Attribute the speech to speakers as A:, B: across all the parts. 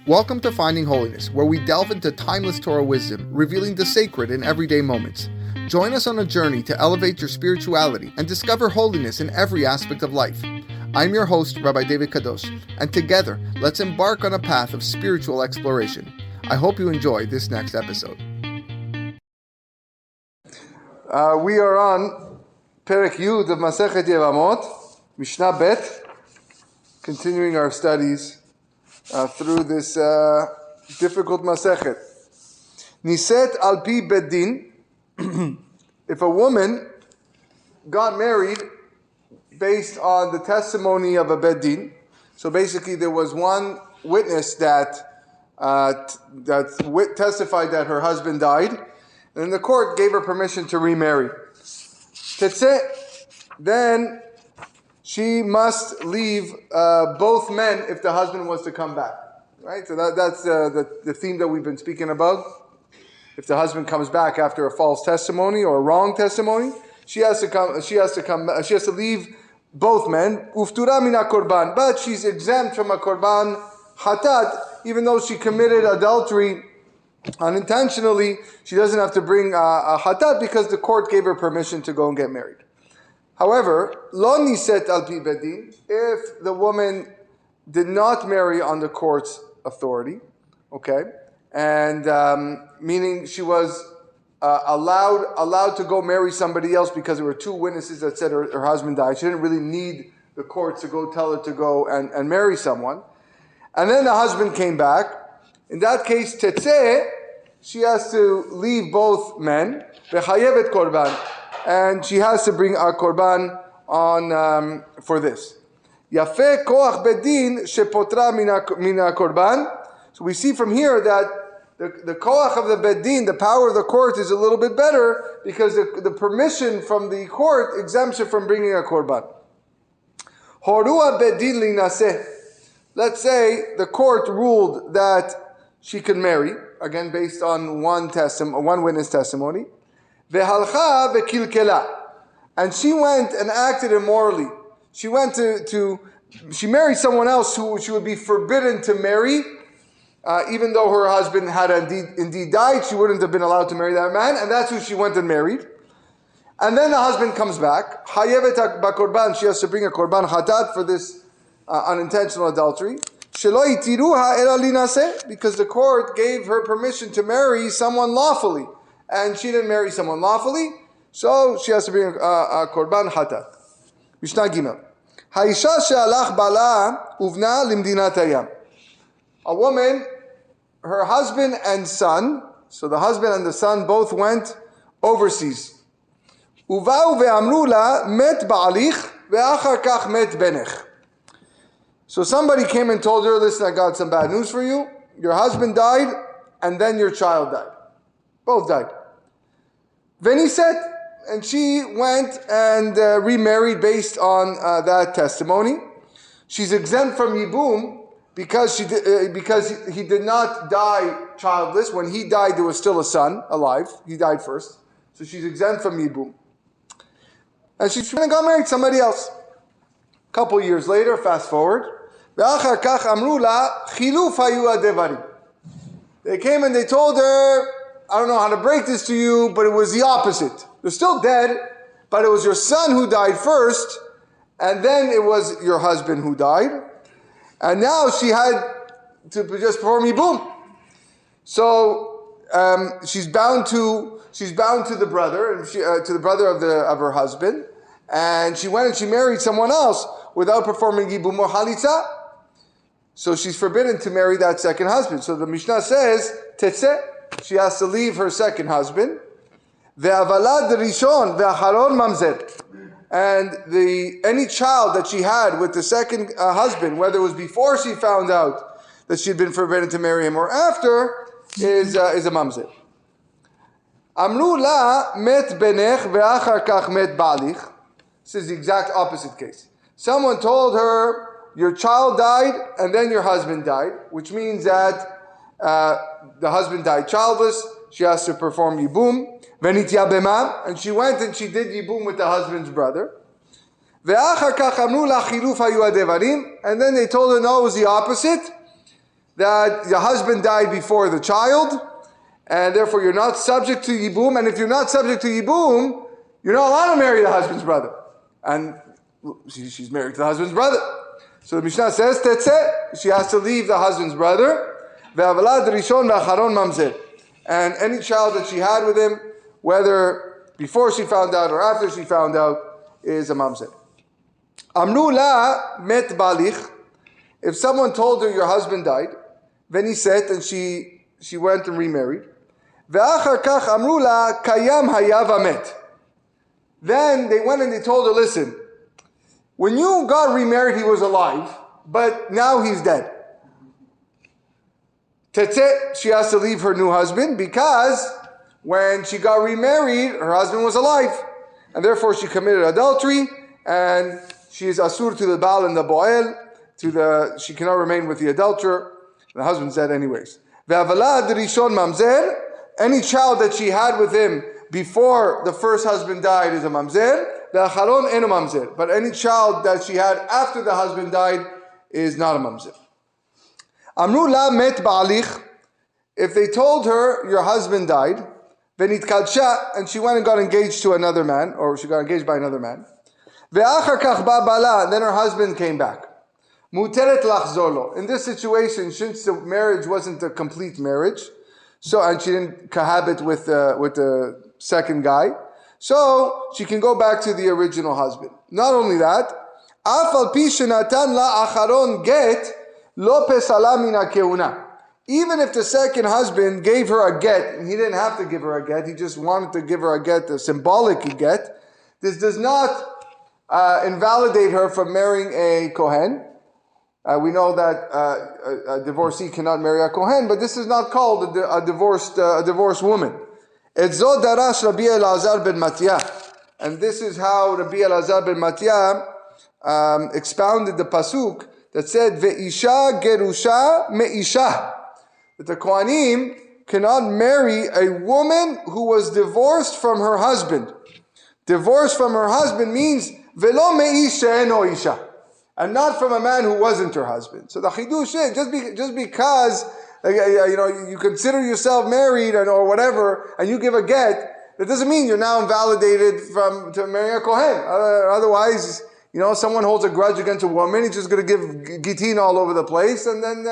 A: Welcome to Finding Holiness, where we delve into timeless Torah wisdom, revealing the sacred in everyday moments. Join us on a journey to elevate your spirituality and discover holiness in every aspect of life. I'm your host, Rabbi David Kadosh, and together, let's embark on a path of spiritual exploration. I hope you enjoy this next episode. We are on Perek Yud of Masechet Yevamot, Mishna Bet, continuing our studies through this difficult Masechet. Niset al pi bedin. If a woman got married based on the testimony of a bedin, so basically there was one witness that testified that her husband died, and the court gave her permission to remarry. Tetzeh, then she must leave both men if the husband was to come back. Right? So that's the theme that we've been speaking about. If the husband comes back after a false testimony or a wrong testimony, she has to leave both men. Uftura mina korban, but she's exempt from a korban hatat, even though she committed adultery unintentionally. She doesn't have to bring a hatat because the court gave her permission to go and get married. However, lo niset al pi bedin, if the woman did not marry on the court's authority, okay, and meaning she was allowed to go marry somebody else because there were two witnesses that said her husband died. She didn't really need the courts to go tell her to go and marry someone. And then the husband came back. In that case, tetzeh, she has to leave both men, vechayevet korban, and she has to bring a korban on for this. Yafeh koach bedin shepotra mina korban. So we see from here that the koach of the bedin, the power of the court, is a little bit better because the permission from the court exempts her from bringing a korban. Horua bedin linaseh. Let's say the court ruled that she can marry, again based on one witness testimony. Vehalcha vekilkela, and she went and acted immorally. She went she married someone else who she would be forbidden to marry, even though her husband had indeed died. She wouldn't have been allowed to marry that man, and that's who she went and married. And then the husband comes back. Hayevet bakorban, she has to bring a korban hatat for this unintentional adultery. Shelo itiruha ela linaseh, because the court gave her permission to marry someone lawfully, and she didn't marry someone lawfully, so she has to bring a korban hatat. Mishna Gimel. Haisha she'alach bala uvna limdinat hayam. A woman, her husband and son, so the husband and the son both went overseas. Uvau ve'amru la met ba'alich ve'achar kach met benech. So somebody came and told her, listen, I got some bad news for you. Your husband died, and then your child died. Both died. Veniset, and she went and remarried based on that testimony. She's exempt from Yibum because he did not die childless. When he died, there was still a son alive. He died first. So she's exempt from Yibum. And she went and got married to somebody else. A couple years later, fast forward, they came and they told her, I don't know how to break this to you, but it was the opposite. They're still dead, but it was your son who died first, and then it was your husband who died. And now she had to just perform Yibum. So she's bound to the brother, and to the brother of her husband, and she went and she married someone else without performing Yibum or Halitza. So she's forbidden to marry that second husband. So the Mishnah says, Tetzeh, she has to leave her second husband. Ve'avalad rishon ve'acharon mamzer. And any child that she had with the second husband, whether it was before she found out that she'd been forbidden to marry him or after, is a mamzer. Amru la met benech ve'achar kach met ba'alich. This is the exact opposite case. Someone told her, your child died and then your husband died, which means that the husband died childless. She has to perform Yibum. Venitya bema, and she went and she did Yibum with the husband's brother. And then they told her, no, it was the opposite. that the husband died before the child, and therefore you're not subject to Yibum, and if you're not subject to Yibum, you're not allowed to marry the husband's brother. And she's married to the husband's brother. So the Mishnah says, Tetzeh, she has to leave the husband's brother, Ve'avalad rishon ve'acharon mamzer. And any child that she had with him, whether before she found out or after she found out, is a mamzer. Amru la met balich. If someone told her your husband died, veniset, and she went and remarried, ve'achar kach amru la kayam hayav amet. Then they went and they told her, listen, when you got remarried, he was alive, but now he's dead. Tetzeh, she has to leave her new husband because when she got remarried, her husband was alive. And therefore she committed adultery and she is asur to the Baal and the Boel. She cannot remain with the adulterer. The husband's dead anyways. Ve'avalad rishon mamzer. Any child that she had with him before the first husband died is a mamzer. Ve'acharon eno mamzer. But any child that she had after the husband died is not a mamzer. Amru la met ba'alich. If they told her your husband died, v'nitkadsha, and she went and got engaged to another man, or she got engaged by another man, ve'achar kach ba bala, then her husband came back. Muteret lachzor lo. In this situation, since the marriage wasn't a complete marriage, and she didn't cohabit with the second guy, so she can go back to the original husband. Not only that, af al pi shenatan la acharon get lo pesala mina keuna. Even if the second husband gave her a get, and he didn't have to give her a get, he just wanted to give her a get, a symbolic get, this does not invalidate her from marrying a Kohen. We know that a divorcee cannot marry a Kohen, but this is not called a divorced woman. Etzo darash Rabbi Elazar ben Matiyah. And this is how Rabbi Elazar ben Matiyah expounded the pasuk that said, Ve'isha gerusha me'isha. That the Kohanim cannot marry a woman who was divorced from her husband. Divorced from her husband means velo me'ish she'eno isha, and not from a man who wasn't her husband. So the chidush is just because you consider yourself married or whatever, and you give a get, that doesn't mean you're now invalidated to marry a Kohen. Otherwise, someone holds a grudge against a woman, he's just going to give gitin all over the place, and then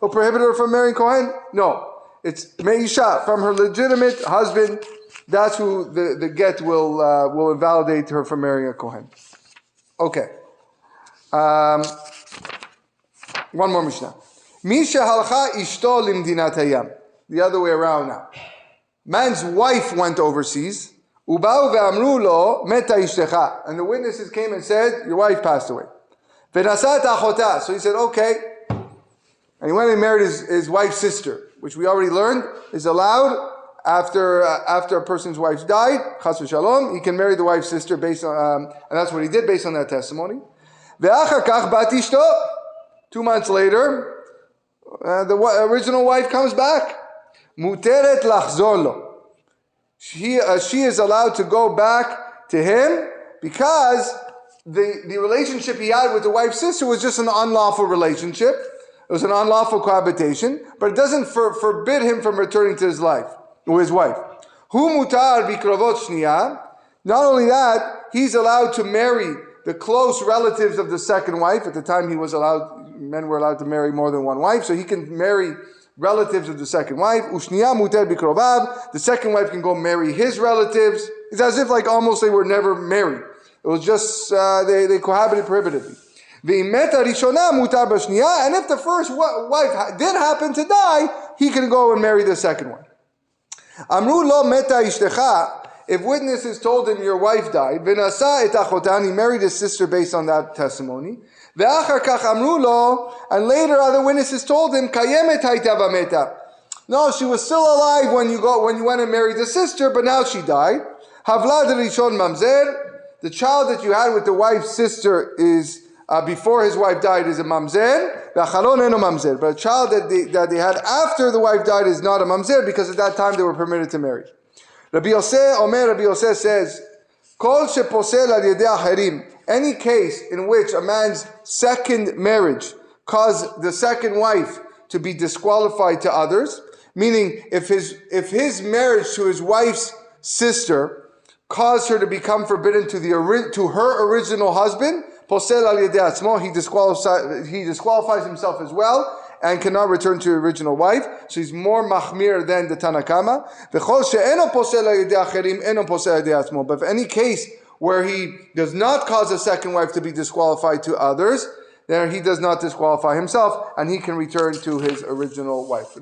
A: he'll prohibit her from marrying Kohen? No. It's me'isha, from her legitimate husband. That's who the get will invalidate her from marrying a Kohen. Okay. One more Mishnah. Misha halcha ishto limdinat hayam. The other way around now. Man's wife went overseas. Ubau ve'amru lo meta ishtecha. And the witnesses came and said, your wife passed away. Ve'nasat achota. So he said, okay. And he went and married his wife's sister, which we already learned is allowed after a person's wife died. Chas v'shalom. He can marry the wife's sister based on, and that's what he did based on that testimony. Ve'achar kach bat ishto. 2 months later, the original wife comes back. Muteret lachzor lo. She is allowed to go back to him because the relationship he had with the wife's sister was just an unlawful relationship. It was an unlawful cohabitation, but it doesn't forbid him from returning to his wife. Hu mutar bikrovot shniya. Not only that, he's allowed to marry the close relatives of the second wife. At the time men were allowed to marry more than one wife, so he can marry relatives of the second wife. Ushniya mutar bikrovav. The second wife can go marry his relatives. It's as if almost they were never married. It was just, they cohabited prohibitively. And if the first wife did happen to die, he can go and marry the second one. Amru lo meta ishtecha. If witnesses told him your wife died, v'nasa et achotan, he married his sister based on that testimony. Ve'achar kach amru lo, and later other witnesses told him kayemet hayta v'meta. No, she was still alive when you went and married the sister, but now she died. Havlad rishon mamzer. The child that you had with the wife's sister is before his wife died is a mamzer. V'achalon eno mamzer. But a child that they had after the wife died is not a mamzer because at that time they were permitted to marry. Rabbi Yosef says, Kol sheposel al yedei acherim. Any case in which a man's second marriage caused the second wife to be disqualified to others. Meaning, if his marriage to his wife's sister caused her to become forbidden to her original husband, posel al yedei atzmo, he disqualifies himself as well and cannot return to the original wife. So he's more machmir than the Tanakama. But if any case where he does not cause a second wife to be disqualified to others, then he does not disqualify himself and he can return to his original wife.